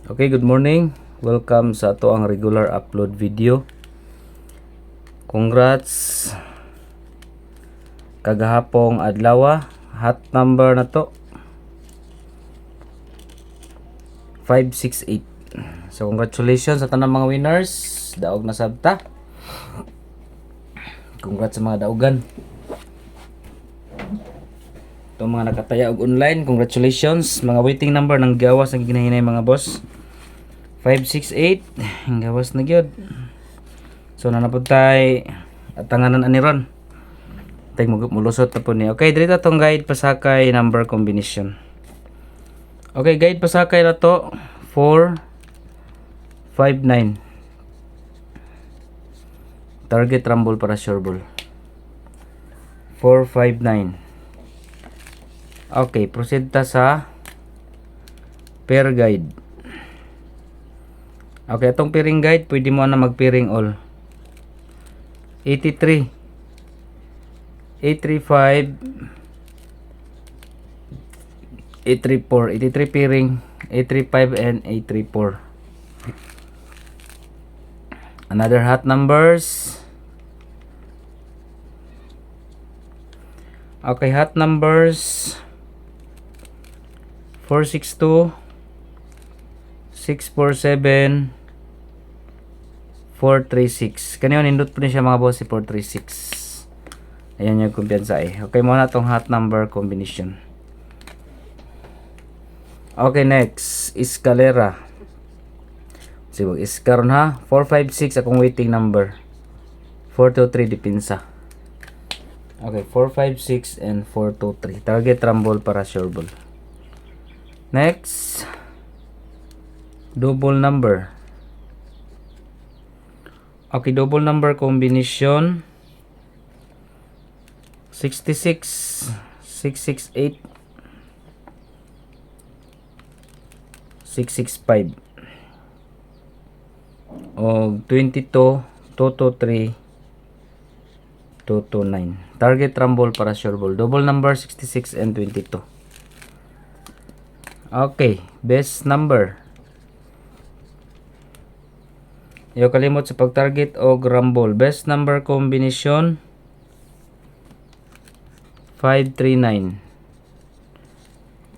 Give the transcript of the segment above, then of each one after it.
Okay, good morning. Welcome sa ato ang regular upload video. Congrats kagahapong adlaw. Hot number na to 568. So congratulations sa tanang mga winners. Daog na sabta. Congrats sa mga daugan. Itong mga nakataya og online, congratulations. Mga waiting number ng gawas ang ginahinay mga boss. 568 ang gawas na gyud. So nanapod tay atanganan ani ron. Tay mulusot ta po ni. Okay, diri ta tong guide pasakay number combination. Okay, guide pasakay na to 459. Target rumble para sure ball. 459. Okay, proceed ta sa pair guide. Okay, itong pairing guide, pwede mo na mag-pairing all. 83, 835, 834, 83 pairing, 835 and 834. Another hot numbers. Okay, hot numbers 462, 647, 436. Kanina nindot po niya mga boss si 436. Ayan yung kumpiyansa eh. Okay, muna itong hot number combination. Okay, next escalera. Sige, iskaron ha. 456 akong waiting number. 423 dipinsa. Okay, 456 and 423. Target rumble para sure ball. Next, double number. Okay, double number combination 66, 668, 665 o 22, 223, 229. Target rumble para sure ball. Double number 66 and 22. Okay, best number. Ayaw kalimot sa pag-target o rumble. Best number combination 539.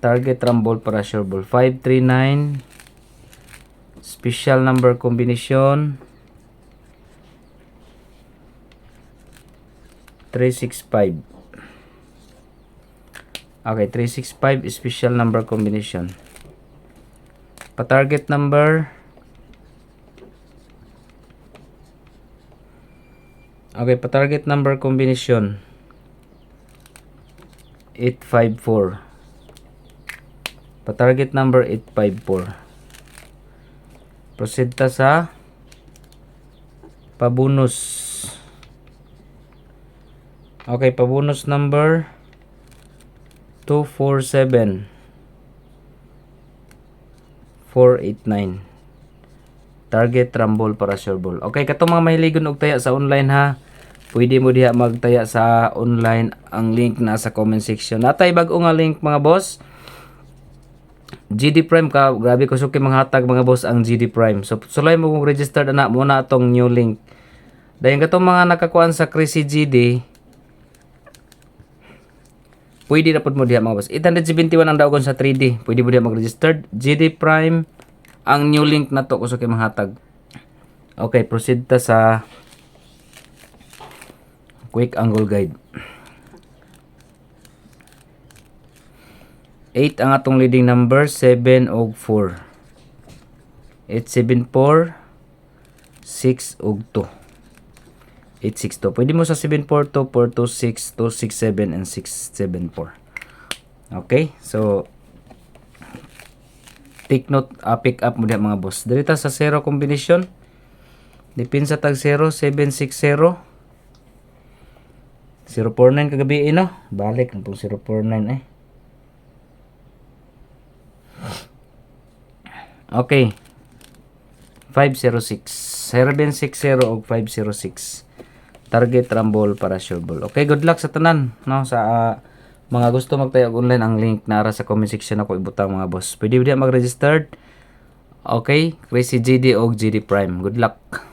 Target rumble para sure ball. 539. Special number combination 365. Okay, 365 special number combination. Pa-target number. Okay, pa-target number combination 854. Pa-target number 854. Proceed ta sa pabonus. Okay, pabonus number 247 489. Target rumble para sure ball. Okay, katong mga mahiligon og taya sa online ha. Pwede mo diha magtaya sa online. Ang link na sa comment section. Natay bag-o nga link mga boss. GD Prime ka, grabe ko suki mga hatag mga boss ang GD Prime. So sulay mo kung registered ana mo na atong new link. Dayon katong mga nakakuan sa Crazy GD, pwede na po mo diha mga boss. 871 ang daogon sa 3D. Pwede mo diha mag-registered. GD Prime ang new link na to kuso kay mahatag. Okay, proceed ta sa quick angle guide. 8 ang atong leading number, 7 og 4. 874, 6 og 2. 862. Pwede mo sa 742, 426, 267 and 674. Okay, so take note, pick up mo diha mga boss. Dito sa 0 combination. Dipinsa tag 0, 760. 049 kagabi no. Balik na tong 049 eh. Okay. 506. 760 og 506. Target rumble para sure ball. Okay, good luck sa tanan no sa mga gusto magtayo og online. Ang link nara sa comment section ako ibutang mga boss. Pwede diha mag-registered Okay, Crazy GD o GD Prime. Good luck.